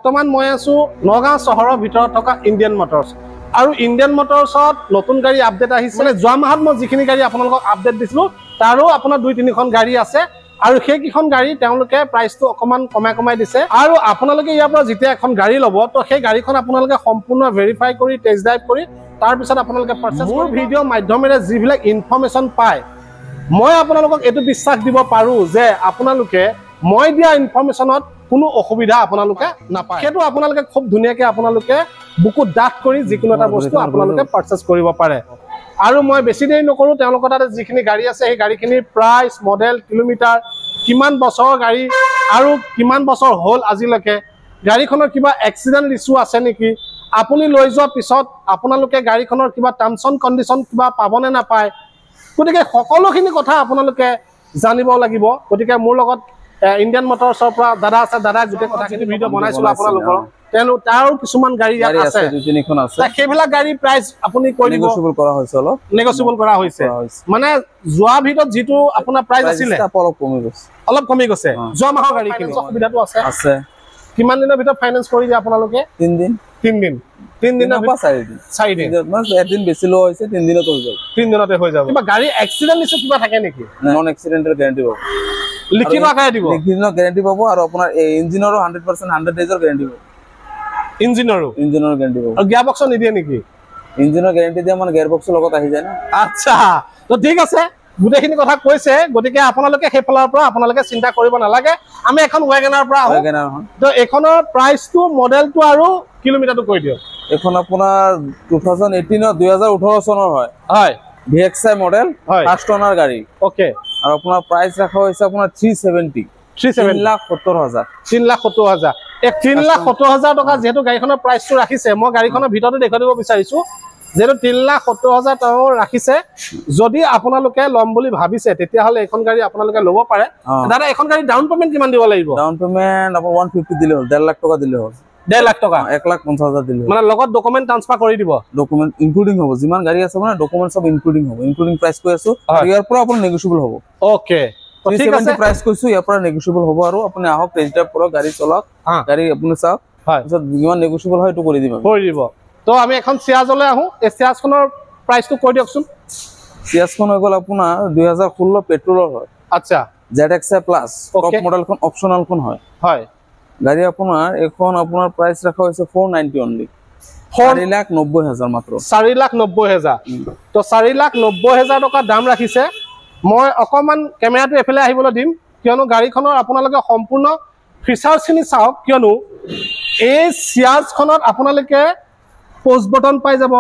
বৰ্তমান মই আছো নগাঁও চহৰৰ ভিতৰত থকা ইণ্ডিয়ান মটৰ্ছ আৰু ইণ্ডিয়ান মটৰ্ছত নতুন গাড়ী আপডেট আহিছে মানে যোৱা মাহত মই যিখিনি গাড়ী আপোনালোকক আপডেট দিছিলো তাৰো আপোনাৰ 2-3খন গাড়ী আছে আৰু সেইকেইখন গাড়ী তেওঁলোকে প্ৰাইচটো অকমান কমাই দিছে আৰু আপোনালোকে ইয়াৰ পৰা যেতিয়া এখন গাড়ী ল'ব তো সেই গাড়ীখন আপোনালোকে সম্পূৰ্ণ ভেৰিফাই কৰি টেষ্ট ড্ৰাইভ কৰি তাৰ পিছত আপোনালোকে পাৰচেজ মোৰ ভিডিঅ' মাধ্যমেৰে যিবিলাক ইনফৰমেশ্যন পায় মই আপোনালোকক এইটো বিশ্বাস দিব পাৰো যে আপোনালোকে মই দিয়া ইনফৰমেশ্যনত কোনো অসুবিধা আপোনালোকে নাপায় সেইটো আপোনালোকে খুব ধুনীয়াকৈ আপোনালোকে বুকু ডাঠ কৰি যিকোনো এটা বস্তু আপোনালোকে পাৰচেজ কৰিব পাৰে আৰু মই বেছি দেৰি নকৰো তেওঁলোকৰ তাতে যিখিনি গাড়ী আছে সেই গাড়ীখিনিৰ প্ৰাইচ মডেল কিলোমিটাৰ কিমান বছৰৰ গাড়ী আৰু কিমান বছৰ হ'ল আজিলৈকে গাড়ীখনৰ কিবা এক্সিডেণ্ট ইছ্যু আছে নেকি আপুনি লৈ যোৱাৰ পিছত আপোনালোকে গাড়ীখনৰ কিবা টাৰ্মছ এণ্ড কণ্ডিশ্যন কিবা পাবনে নাপায় গতিকে সকলোখিনি কথা আপোনালোকে জানিব লাগিব গতিকে মোৰ লগত ইণ্ডিয়ান মটৰ্ছৰ পৰা দাদা আছে দাদা গোটেই কথাখিনি ভিডিঅ' বনাইছিলোঁ আপোনালোকৰ তাৰো কিছুমান গাড়ী আছে 2-3খন আছে সেইবিলাক গাড়ী প্ৰাইচ আপুনি কৈ দিব নেগোচিয়েবল কৰা হৈছে অলপ নেগোচিয়েবল কৰা হৈছে মানে যোৱা ভিডিঅ'ত যিটো আপোনাৰ প্ৰাইচ আছিলে অলপ কমি গৈছে যোৱা মাহৰ গাড়ীখিনি সুবিধাটো আছে কিমান দিনৰ ভিতৰত ফাইনেন্স কৰি দিয়ে আপোনালোকে 3 দিনৰ পৰা 4 দিন মানে এদিন বেছি লো হৈছে 3 দিনত হৈ যাব 3 দিনতে হৈ যাব কিবা গাড়ী এক্সিডেণ্ট নিছে কিবা থাকে নেকি নন এক্সিডেণ্টেল গ্যাৰান্টি পাব লিখিত আকাৰে দিব লিখিত গ্যাৰান্টি পাব আৰু আপোনাৰ ইঞ্জিনৰো 100% 100 ডেজৰ গ্যাৰান্টি পাব ইঞ্জিনৰো গ্যাৰান্টি পাব আৰু গিয়াৰ বক্সৰ নিদিয়ে নেকি ইঞ্জিনৰ গ্যাৰান্টি দিয়ে মানে গিয়াৰ বক্সৰ লগত আহি যায় না আচ্ছা তো ঠিক আছে গুটেখিনি কথা কৈছে গতিকে আপোনালোকে হেফলাৰ পৰা আপোনালোকে চিন্তা কৰিব নালাগে আমি এখন ওয়াগনাৰ পৰা ওয়াগনাৰ তো এখনৰ প্ৰাইচটো মডেলটো আৰু কিলোমিটাৰটো কৈ দিও এখন আপোনাৰ 2018 চনৰ হয় VXI মডেল ফাৰ্ষ্ট ওনাৰ গাড়ী ওকে আৰু আপোনাৰ প্ৰাইস ৰাখা হৈছে আপোনাৰ 3,70,000 এক 3,70,000 টকা যেহেতু গাড়ীখনৰ প্ৰাইসটো ৰাখিছে মই গাড়ীখনৰ ভিতৰতে দেখাই দিব বিচাৰিছো যেহেতু 3,70,000 টকা ৰাখিছে যদি আপোনালোকে লম বুলি ভাবিছে তেতিয়া হলে এখন গাড়ী আপোনালোকে ল'ব পাৰে দাদা এখন গাড়ী ডাউন পেমেন্ট কিমান দিব লাগিব ডাউন পেমেন্ট আপুনি 150 দিলে হ'ল 1.5 লাখ টকা দিলে হ'ল 1.5 লাখ টকা 1,50,000 দিলে মানে লগত ডকুমেন্ট ট্ৰান্সফাৰ কৰি দিব ডকুমেন্ট ইনক্লুডিং হ'ব যিমান গাড়ী আছে মানে ডকুমেন্ট সব ইনক্লুডিং হ'ব ইনক্লুডিং প্ৰাইস কৈ আছো ইয়াৰ পৰা আপুনি নেগোচিয়েবল হ'ব ওকে ঠিক আছে প্ৰাইস কৈছো ইয়াৰ পৰা নেগোচিয়েবল হ'ব আৰু আপুনি আহক টেষ্ট ড্ৰাইভ কৰক গাড়ী চলাওক গাড়ী আপুনি চাওক পিছত যিমান নেগোচিয়েবল হয় তো কৰি দিব তো আমি এখন সিয়াজলৈ আহো এই সিয়াজখনৰ প্ৰাইসটো কৈ দিয়কচোন সিয়াজখন হৈ গ'ল আপোনাৰ 2016 পেট্ৰলৰ হয় আচ্ছা ZXI প্লাস টপ মডেলখন অপচনেলখন হয় গাড়ী আপোনাৰ এখন আপোনাৰ প্ৰাইস ৰাখা হৈছে 490 অনলি 4,90,000 মাত্ৰ 4,90,000 তো 4,90,000 টকা দাম ৰাখিছে মই অকমান কেমেৰাটো এফালে আহিবলৈ দিম কিয়নো গাড়ীখনৰ আপোনালোকে সম্পূৰ্ণ ফিচাৰ্ছখিনি চাওক কিয়নো এই সিয়াজখনত আপোনালোকে পোস্ট বটন পাই যাব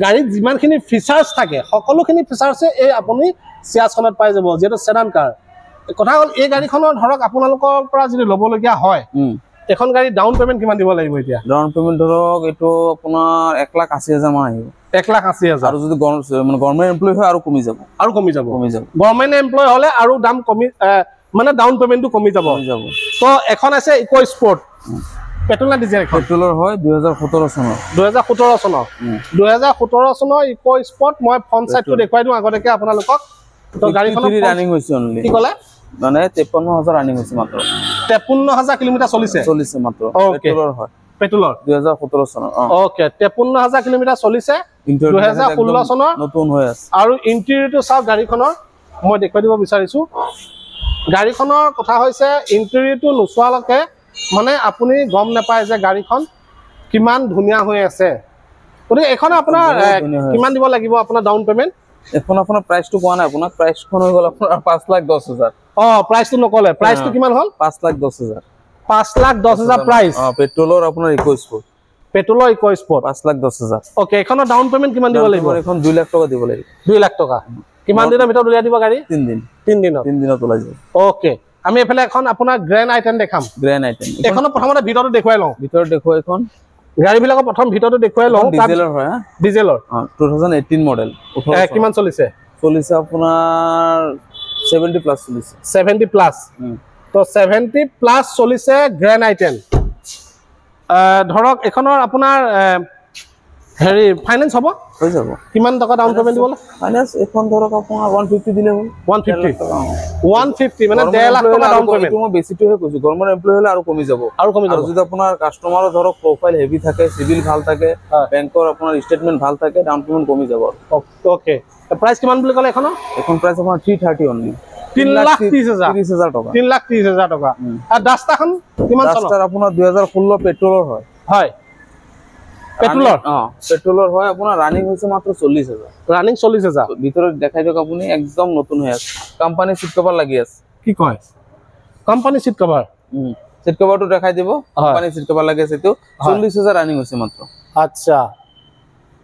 গাড়ীত যিমানখিনি ফিচাৰ্ছ থাকে সকলোখিনি ফিচাৰ্ছে এই আপুনি সিয়াজখনত পাই যাব যেটো সেডান কাৰ কথা হ'ল এই গাড়ীখনৰ ধৰক আপোনালোকৰ পৰা যদি ল'বলগীয়া হয় এখন গাড়ী ডাউন পেমেন্ট কিমান দিব লাগিব এতিয়া ডাউন পেমেন্ট ধৰক এটো আপোনাৰ 1,80,000 মান আহিব 1,80,000 আৰু যদি মানে গভৰ্ণমেন্ট এমপ্লয় হয় আৰু কমি যাব গভৰ্ণমেন্ট এমপ্লয় হলে আৰু দাম কমি মানে ডাউন পেমেন্টটো কমি যাব তো এখন আছে ইকো স্পৰ্ট পেট্ৰল না ডিজেল পেট্ৰলৰ হয় 2017 চনৰ ইকো স্পৰ্ট মই ফ্ৰন্ট সাইডটো দেখুৱাই দিও আগতেকে আপোনালোকক তো গাড়ীখন ৰানিং হৈছে অনলি কি ক'লে মানে 53,000 ৰানিং হৈছে মাত্ৰ 53,000 কিলোমিটাৰ চলিছে মাত্ৰ পেট্ৰলৰ হয় পেট্ৰলৰ 2017 চনৰ ওকে 53,000 কিলোমিটাৰ চলিছে 2016 চনৰ নতুন হৈ আছে আৰু ইন্টেৰিয়ৰটো চাওক গাড়ীখনৰ মই দেখুৱাই দিব বিচাৰিছো গাড়ীখনৰ কথা হৈছে ইন্টেৰিয়ৰটো নোচোৱালৈকে মানে আপুনি গম নাপায় যে গাড়ীখন কিমান ধুনিয়া হৈ আছে গতিকে এখন আপোনাৰ কিমান দিব লাগিব আপোনাৰ ডাউন পেমেন্ট এখন আপোনাৰ প্ৰাইসটো কোৱা নাই আপোনাক প্ৰাইসখন হৈ গ'ল আপোনাৰ 5,10,000 প্ৰাইসটো নকলে প্ৰাইসটো কিমান হ'ল 5,10,000 প্ৰাইস পেট্ৰলৰ আপোনাৰ ইকো স্পৰ্ট 5,10,000 ওকে এখনৰ ডাউন পেমেন্ট কিমান দিব লাগিব এখন 2 লাখ টকা দিব লাগিব 2 লাখ টকা কিমান দিনৰ ভিতৰত উলিয়াই দিব গাড়ী 3 দিনত ওলাই যাব ওকে আমি এফালে এখন আপোনাৰ গ্ৰেন্ড আইটেম দেখাম এখন প্ৰথমতে ভিতৰটো দেখুৱাই লওঁ এখন গাড়ী বিলাকৰ প্ৰথম ভিতৰটো দেখুৱাই লওঁ ডিজেলৰ 2018 মডেল কিমান চলিছে আপোনাৰ 70 প্লাস চলিছে 70 প্লাস তো 70 প্লাস চলিছে গ্ৰেন্ড আইটেম ধৰক এখনৰ আপোনাৰ হেৰি ফাইনেন্স হ'ব হৈ যাব কিমান টকা ডাউন পেমেন্ট দিবলৈ ফাইনেন্স এখন ধৰক আপোনাৰ 150 দিলে হ'ল 150 মানে 1.5 লাখ টকা ডাউন পেমেন্ট মই বেছিটোহে কৈছো গভৰ্ণমেণ্ট এমপ্লয়ী হলে আৰু কমি যাব আৰু যদি আপোনাৰ কাস্টমাৰৰ ধৰক প্ৰফাইল হেভি থাকে সিভিল ভাল থাকে বেংকৰ আপোনাৰ ষ্টেটমেন্ট ভাল থাকে ডাউন পেমেন্ট কমি যাব ওকে প্ৰাইস কিমান বুলি ক'লে এখন প্ৰাইস আপোনাৰ 330 অনলি 3,30,000 টকা 3,30,000 টকা আর ডাস্টাখন কিমান চনৰ ডাস্টাৰ আপোনাৰ 2016 পেট্ৰলৰ হয় হয় পেট্ৰলৰ হয় আপোনাৰ ৰানিং হৈছে মাত্ৰ 40,000 ৰানিং 40,000 ভিতৰত দেখাই দিয়ক আপুনি একদম নতুন হৈ আছে কোম্পানী সিট কভাৰ লাগি আছে কি কয় কোম্পানী সিট কভাৰ সিট কভাৰটো দেখাই দিব কোম্পানী সিট কভাৰ লাগি আছে তো 40,000 ৰানিং হৈছে মাত্ৰ আচ্ছা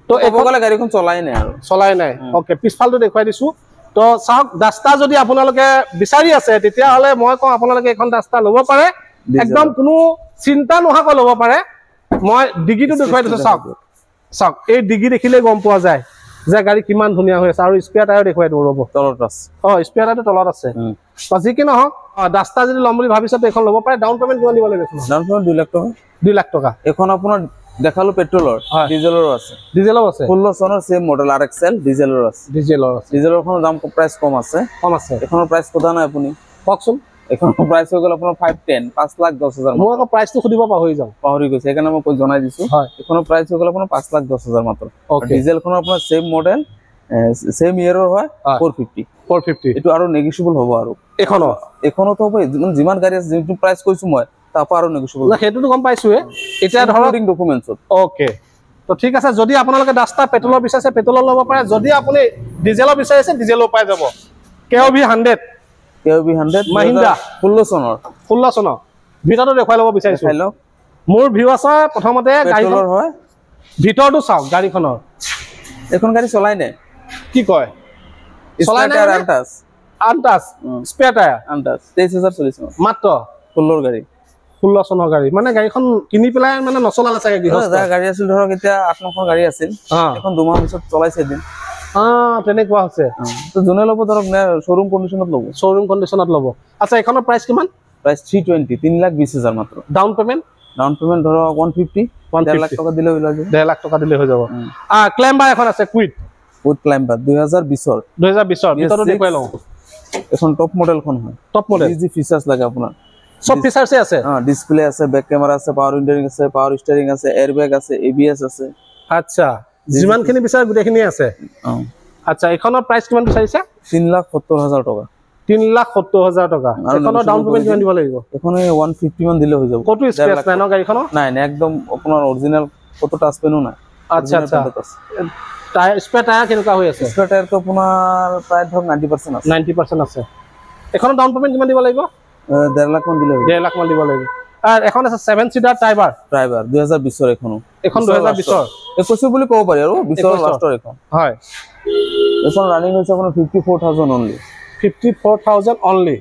তো একবালে গাড়ীখন চলাই নাই ওকে পিছফালটো দেখুৱাই দিছো তো চাওক ডাস্টা যদি আপোনালোকে বিচাৰি আছে তেতিয়া হলে মই কওঁ আপোনালোকে এখন ডাস্টা ল'ব পাৰে একদম কোনো চিন্তা নোহোৱাকৈ ল'ব পাৰে মই ডিগিটো দেখুৱাই দিছো চাওক এই ডিগি দেখিলে গম পোৱা যায় যে গাড়ী কিমান ধুনীয়া হৈ আছে আৰু স্পেয়াৰ টায়াৰ দেখুৱাই দিওঁ ৰ'ব তলত আছে স্পেয়াৰ টায়াৰটো তলত আছে যি কি নহওক ডাস্টা যদি ল'ম বুলি ভাবিছে তো এখন ল'ব পাৰে ডাউন পেমেন্ট কিমান দিব লাগিব ডাউন পেমেন্ট 2 লাখ টকা 2 লাখ টকা এখন আপোনাৰ দেখালো পেট্ৰলৰ ডিজেলৰ আছে 16 চনৰ সেম মডেল RXL ডিজেলৰ আছে ডিজেলৰখনৰ দাম প্ৰাইস কম আছে এখনৰ প্ৰাইস কথা নাই আপুনি কওকচোন এখনৰ প্ৰাইস হৈ গ'ল আপোনাৰ 5,10,000 মই আকৌ প্ৰাইসটো খুদিব পাহৰি গৈছে সেইকাৰণে মই কৈ জনাই দিছো এখনৰ প্ৰাইস হৈ গ'ল আপোনাৰ 5,10,000 মাত্ৰ ডিজেলখনৰ আপোনাৰ সেম মডেল সেম ইয়াৰৰ হয় 450 এটো আৰু নেগোশিয়েবল হ'ব আৰু এখনতো হ'ব যিমান গাড়ী আছে যিটো প্ৰাইস কৈছো মই তাপা আৰু নেগোশিয়েবল না হেতুটো গম পাইছো এটা ধৰক ডকুমেন্টছত ওকে তো ঠিক আছে যদি আপোনালোকে ডাস্টা পেট্ৰলৰ বিচাৰিছে পেট্ৰলৰ ল'ব পাৰে যদি আপুনি ডিজেলৰ বিচাৰিছে ডিজেলৰ পাই যাব KOV 100 মহিন্দ্ৰা 16 চনৰ ভিতৰটো দেখুৱাই ল'ব বিচাৰিছো মোৰ ভিউ আছে প্ৰথমতে গাড়ীখনৰ হয় ভিতৰটো চাওক গাড়ীখনৰ এখন গাড়ী চলাই নাই কি কয় চলাই নাই আনটাস স্পেয়াৰ টায়াৰ আনটাস 23,000 চলিছে মাত্ৰ 16 গাড়ী 16 চনৰ গাড়ী মানে গাড়ীখন কিনি পেলাই মানে নচলালে চাগে গৃহস্থ গাড়ী আছিল ধৰক এতিয়া 8-9খন গাড়ী আছিল এখন 2 মাহ পিছত চলাইছে দিন তেনেকুৱা হৈছে তো জনে ল'ব ধৰক শোৰুম কন্ডিশনত ল'ব আচ্ছা এখনৰ প্ৰাইস কিমান প্ৰাইস 320 3,20,000 মাত্ৰ ডাউন পেমেন্ট ধৰক 150 1 লাখ টকা দিলে হৈ যাব 1.5 লাখ টকা দিলে হৈ যাব ক্লেম্বাৰ এখন আছে কুইট ক্লেম্বাৰ 2020 ভিতৰটো দেখুৱাই লওঁ এখন টপ মডেলখন হয় টপ মডেল যি ফিচাৰ্স লাগে আপোনাৰ সব ফিচার্সে আছে ডিসপ্লে আছে ব্যাক ক্যামেরা আছে পাওয়ার উইন্ডোরিং আছে পাওয়ার স্টিয়ারিং আছে এয়ারব্যাগ আছে এবিএস আছে আচ্ছা যিমানখিনি বিচাৰ গুটেখিনি আছে আচ্ছা এখনৰ প্ৰাইস কিমান বিচাৰিছে 3,70,000 টকা 3,70,000 টকা এখনৰ ডাউন পেমেন্ট কিমান দিব লাগিব এখনে 150 মান দিলে হৈ যাব কত স্পেস নাই ন গাড়ীখনৰ নাই নাই একদম আপোনাৰ অৰিজিনাল কত টাচ পেনো নাই আচ্ছা আচ্ছা টায়াৰ স্পেয়াৰ টায়াৰ কেনেকুৱা হৈ আছে স্পেয়াৰ টায়াৰ তো আপোনাৰ প্ৰায় ধৰ 90% আছে 90% আছে এখনৰ ডাউন পেমেন্ট কিমান দিব লাগিব 1.5 লাখ মান দিলে 1.5 লাখ মান দিব লাগিব আর এখন আছে 7 সিটার ড্রাইভার 2020 এর এখন 2020 এর 21 বুলি কব পাৰি আৰু 20 এৰ লাস্টৰ এখন হয় এখন ৰানিং হৈছে আপোনাৰ 54,000 অনলি 54,000 অনলি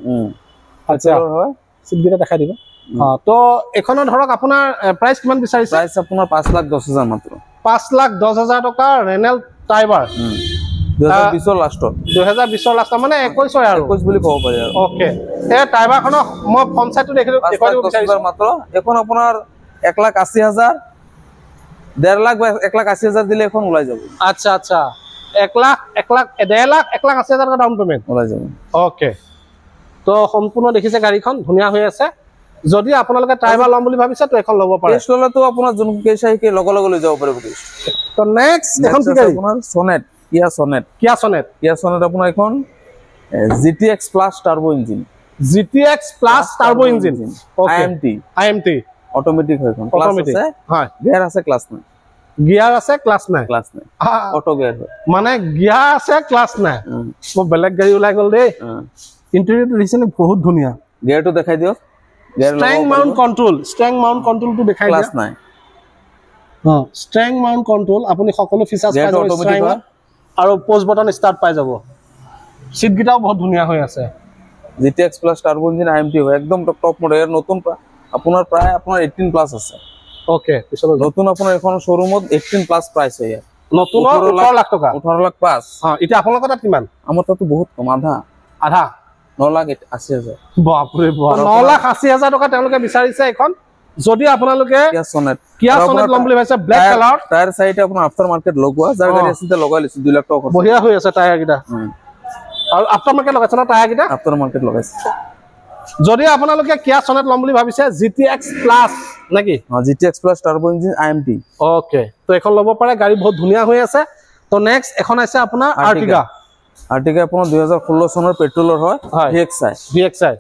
আচ্ছা হয় সিটগিটা দেখাই দিব তো এখনৰ ধৰক আপোনাৰ প্ৰাইস কিমান বিচাৰিছে প্ৰাইস আপোনাৰ 5,10,000 মাত্ৰ 5,10,000 টকা ৰেনেল ড্ৰাইভাৰ 2020 লাস্টৰ মানে 21 আৰু 21 বুলি কব পাৰি আৰু ওকে এই ড্ৰাইভাৰখনৰ মই ফ্ৰন্ট সাইডটো দেখুৱাই দিব বিচাৰিছো মাত্ৰ এখন আপোনাৰ 1,80,000 1.5 লাখ 1,80,000 দিলে এখন ওলাই যাব আচ্ছা আচ্ছা 1 লাখ 1.5 লাখ 1,80,000 টকা ডাউন পেমেন্ট ওলাই যাব ওকে তো সম্পূৰ্ণ দেখিছে গাড়ীখন ধুনীয়া হৈ আছে যদি আপোনালোকে ড্ৰাইভাৰ ল'ম বুলি ভাবিছে তো এখন ল'ব পাৰে টেষ্ট ল'লে তো আপোনাৰ যোন কেছ আহি লগ লৈ যাব পাৰিব তো নেক্সট এখন কি গাড়ী আপোনাৰ সনেট Kia Sonet আপোনাৰ এখন GTX Plus turbo engine IMT automatic হয় এখন অটোমেটিক হয় গিয়াৰ আছে ক্লাছ নাই অটো গিয়াৰ মানে গিয়াৰ আছে ক্লাছ নাই মই বেলেগ গাড়ী ওলাই গল দেই ইন্টেৰিয়ৰটো ৰিসেন্টলি বহুত ধুনীয়া গিয়াৰটো দেখাই দিও স্ট্ৰেং মাউন্ট কন্ট্ৰোলটো দেখাই দিয়া ক্লাছ নাই স্ট্ৰেং মাউন্ট কন্ট্ৰোল আপুনি সকলো ফিচাৰ্স পাই যাব অটোমেটিক আৰু পোজ বটন স্টাৰ্ট পাই যাব সিট গিটাও বহুত ধুনীয়া হৈ আছে GTX Plus turbo engine IMT হয় একদম টপ মডেল নতুন আপোনাৰ প্ৰায় আপোনাৰ 18 প্লাস আছে ওকে পিছলৈ নতুন আপোনাৰ এখন শোৰুমত 18 প্লাস প্ৰাইস হয় নতুন 18 লাখ টকা 18 লাখ পাস এটা আপোনালোকৰ তাত কিমান আমাৰ তাতো বহুত কম আধা 9,80,000 বাপ ৰে বাপ 9,80,000 টকা তেওঁলোকে বিচাৰিছে এখন যদি আপোনালোকে কিয়া সনেট লম বুলি ভাবিছে ব্ল্যাক কালাৰ টায়াৰ চাইতে আপোনাৰ আফটাৰ মাৰ্কেট লগোৱা যাৰ গাড়ী আছে লগাই লৈছে 2 লাখ টকা খৰচ বঢ়িয়া হৈ আছে টায়াৰ কিটা আৰু আফটাৰ মাৰ্কেট লগাইছে না টায়াৰ কিটা আফটাৰ মাৰ্কেট লগাইছে যদি আপোনালোকে কিয়া সনেট লম বুলি ভাবিছে GTX প্লাস নাকি GTX plus turbo engine IMT okay তো এখন ল'ব পাৰে গাড়ী বহুত ধুনীয়া হৈ আছে তো নেক্সট এখন আছে আপোনাৰ আৰ্টিগা আপোনাৰ 2016 চনৰ পেট্ৰলৰ হয় VXI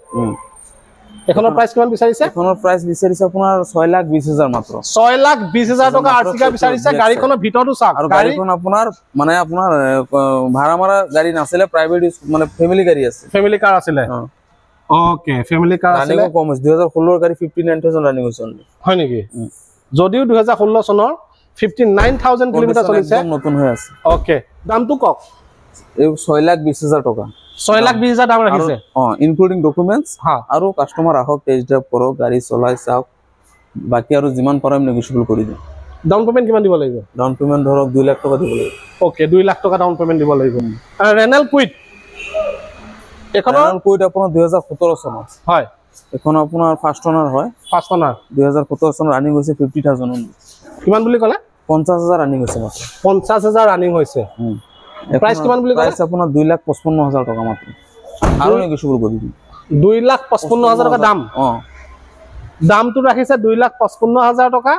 এখনৰ প্ৰাইস কিমান বিচাৰিছে এখনৰ প্ৰাইস বিচাৰিছে আপোনাৰ 6,20,000 মাত্ৰ 6,20,000 টকা আৰ্টিগা বিচাৰিছে গাড়ীখনৰ ভিতৰটো চাওক আৰু গাড়ীখন আপোনাৰ ভাড়া মাৰা গাড়ী নাছিলে প্ৰাইভেট মানে ফ্যামিলি গাড়ী আছে ফ্যামিলি কাৰ আছিলে ওকে ফ্যামিলি কাৰ আছিলে কম 2016 গাড়ী 59000 ৰানিং হৈছে হয় নেকি যদিও 2016 চনৰ 59000 কিলোমিটাৰ চলিছে নতুন হৈ আছে ওকে দামটো কক এই 6,20,000 টকা 6,20,000 দাম ৰাখিছে ইনক্লুডিং ডকুমেন্টস আৰু কাস্টমাৰ আহক টেষ্ট ড্ৰাইভ কৰক গাড়ী চলাই চাওক বাকি আৰু যিমান পাৰম নেগোশিয়েবল কৰি দিম ডাউন পেমেন্ট কিমান দিব লাগিব ডাউন পেমেন্ট ধৰক 2 লাখ টকা দিব লাগিব ওকে 2 লাখ টকা ডাউন পেমেন্ট দিব লাগিব আৰু ৰেনেল কুইট এখনৰ কুইট আপোনাৰ 2017 চনৰ হয় এখন আপোনাৰ ফাৰ্স্ট অনাৰ হয় 2017 চনৰ ৰানিং হৈছে 50,000 কিমান বুলি ক'লে 50,000 ৰানিং হৈছে 50,000 ৰানিং হৈছে প্ৰাইস কিমান বুলি ক'লে প্ৰাইস আপোনাৰ 2,55,000 টকা মাত্ৰ আৰু নেগোশিয়েবল কৰি দিম 2,55,000 টকা দাম দামটো ৰাখিছে 2,55,000 টকা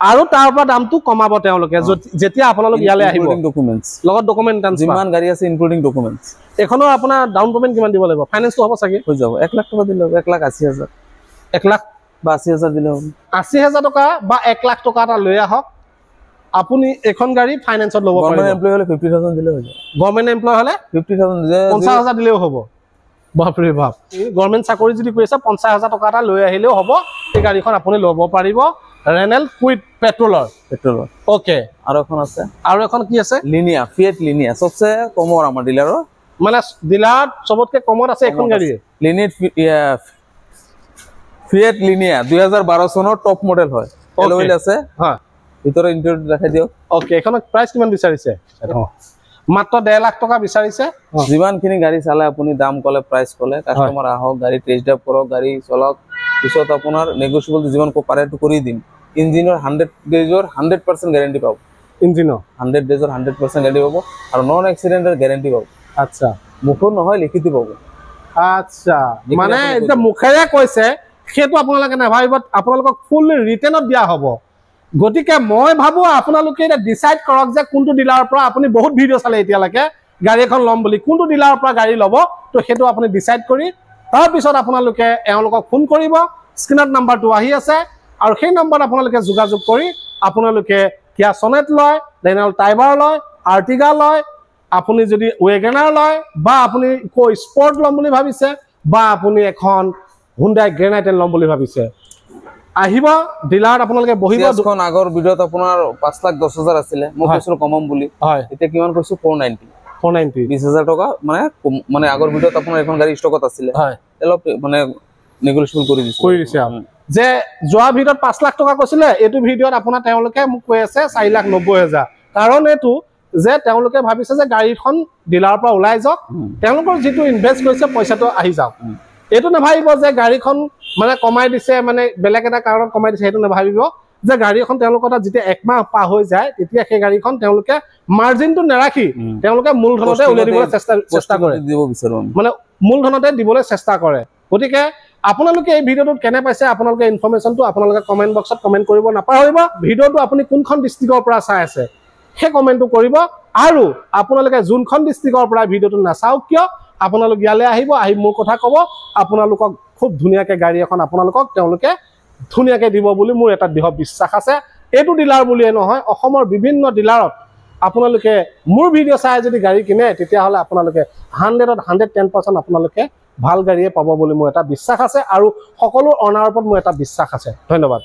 আৰু তাৰ পৰা দামটো কমাব তেওঁলোকে যেতিয়া আপোনালোক ইয়ালে আহিব ডকুমেন্টস লগত ডকুমেন্ট যিমান গাড়ী আছে ইনক্লুডিং ডকুমেন্টস এখনৰ আপোনাৰ ডাউন পেমেন্ট কিমান দিব লাগিব ফাইনান্সটো হ'ব চাগে হৈ যাব 1 লাখ টকা দিলে 1,80,000 1 লাখ বা 80,000 দিলে হ'ব 80,000 টকা বা 1 লাখ টকা এটা লৈ আহক আপুনি এখন গাড়ী ফাইনান্সত ল'ব পাৰিব গভৰ্ণমেণ্ট এমপ্লয় হলে 50,000 দিলে হৈ যাব গভৰ্ণমেণ্ট এমপ্লয় হলে 50,000 50,000 দিলেও হ'ব বাপৰে বাপ গভৰ্ণমেণ্ট চাকৰি যদি কৰিছে 50,000 টকা এটা লৈ আহিলেও হ'ব এই গাড়ীখন আপুনি ল'ব পাৰিব ৰেনেল কুইট পেট্ৰলৰ ওকে আৰু এখন আছে আৰু এখন কি আছে লিনিয়া ফিয়েট লিনিয়া সবচে কমৰ আমাৰ ডিলাৰৰ মানে ডিলাৰ সবতকে কমত আছে এখন গাড়ী লিনিয়া ফিয়েট লিনিয়া 2012 চনৰ টপ মডেল হয় এল'ইল আছে হয় ভিতৰৰ ইন্টেৰিয়ৰ দেখাই দিয়ক ওকে এখনৰ প্ৰাইস কিমান বিচাৰিছে মাত্ৰ 1.5 লাখ টকা বিচাৰিছে যিমানখিনি গাড়ী চালে আপুনি দাম ক'লে প্ৰাইস ক'লে কাস্টমাৰ আহক গাড়ী টেষ্ট ড্ৰাইভ কৰক গাড়ী চলাওক পিছত আপোনাৰ নেগোশিয়েবল যিমান কো পাৰে তো কৰি দিম ইঞ্জিনৰ 100 ডেজৰ 100% গ্যাৰান্টি পাব ইঞ্জিনৰ 100 ডেজৰ 100% গ্যাৰান্টি পাব আৰু নন এক্সিডেন্টৰ গ্যাৰান্টি পাব আচ্ছা মুখৰ নহয় লিখিত পাব আচ্ছা মানে এটা মুখেৰে কৈছে সেইটো আপোনালোকে নাভাবিব আপোনালোকক ফুল ৰিটেনত দিয়া হ'ব গতিকে মই ভাবো আপোনালোকে এটা ডিসাইড কৰক যে কোনটো ডিলাৰৰ পৰা আপুনি বহুত ভিডিও চালে এতিয়ালৈকে গাড়ী এখন ল'ম বুলি কোনটো ডিলাৰৰ পৰা গাড়ী ল'ব তো সেইটো আপুনি ডিসাইড কৰি তাৰ পিছত আপোনালোকে এওঁলোকক ফোন কৰিব স্ক্ৰিনত নাম্বাৰটো আহি আছে আৰু সেই নম্বৰত আপোনালোকে যোগাযোগ কৰি আপোনালোকে কিয়া সনেট লয় ৰেনেল টাইবাৰ লয় আৰ্টিগা লয় আপুনি যদি ওয়েগনাৰ লয় বা আপুনি ইকো স্পৰ্ট ল'ম বুলি ভাবিছে বা আপুনি এখন হুন্ডাই গ্ৰেনাইট ল'ম বুলি ভাবিছে আহিব ডিলাৰত আপোনালোকে বহিব এখন আগৰ ভিডিওত আপোনাৰ 5,10,000 আছিল মই কৈছিলো কমম বুলি হয় এতিয়া কিমান কৈছো 490 20,000 টকা মানে আগৰ ভিডিওত আপোনাৰ এখন গাড়ী ষ্টকত আছিল হয় অলপ মানে নেগোশিয়েবল কৰি দিছে যে যোৱা ভিডিওত 5 লাখ টকা কৈছিলে এটো ভিডিওত আপোনাৰ তেওঁলোকে মোক কৈ আছে 4,90,000 কাৰণ এটো যে তেওঁলোকে ভাবিছে যে গাড়ীখন ডিলাৰৰ পৰা ওলাই যাওক তেওঁলোকৰ যেটো ইনভেস্ট কৰিছে পইচাটো আহি যাওক এটো নাভাবিব যে গাড়ীখন মানে কমাই দিছে মানে বেলেগ এটা কাৰণত কমাই দিছে হেতু নাভাবিব যে গাড়ী এখন তেওঁলোকৰ তাত যেতিয়া একমাহ পা হৈ যায় তেতিয়া সেই গাড়ীখন তেওঁলোকে মাৰ্জিনটো নাৰাখি তেওঁলোকে মূলধনতে উলিয়াই দিবলৈ চেষ্টা কৰে দিব বিচাৰো মানে মূলধনতে দিবলৈ চেষ্টা কৰে গতিকে আপোনালোকে এই ভিডিওটোত কেনে পাইছে আপোনালোকে ইনফৰমেশনটো আপোনালোকে কমেন্ট বক্সত কমেন্ট কৰিব নাপাহৰিব ভিডিওটো আপুনি কোনখন ডিস্ট্ৰিক্টৰ পৰা চাই আছে সেই কমেন্টটো কৰিব আৰু আপোনালোকে যোনখন ডিস্ট্ৰিক্টৰ পৰা ভিডিওটো নাচাওক কিয় আপোনালোক ইয়ালে আহিব আহি মোৰ কথা ক'ব আপোনালোকক খুব ধুনিয়াকে গাড়ী এখন আপোনালোকক তেওঁলোকে ধুনিয়াকে দিব বুলি মোৰ এটা দৃঢ় বিশ্বাস আছে এটো ডিলাৰ বুলিয়ে নহয় অসমৰ বিভিন্ন ডিলাৰত আপোনালোকে মোৰ ভিডিও চাই যদি গাড়ী কিনে তেতিয়া হলে আপোনালোকে 100% আপোনালোকে ভাল গাড়ীয়ে পাব বুলি মোৰ এটা বিশ্বাস আছে আৰু সকলো অনাৰ ওপৰত মোৰ এটা বিশ্বাস আছে ধন্যবাদ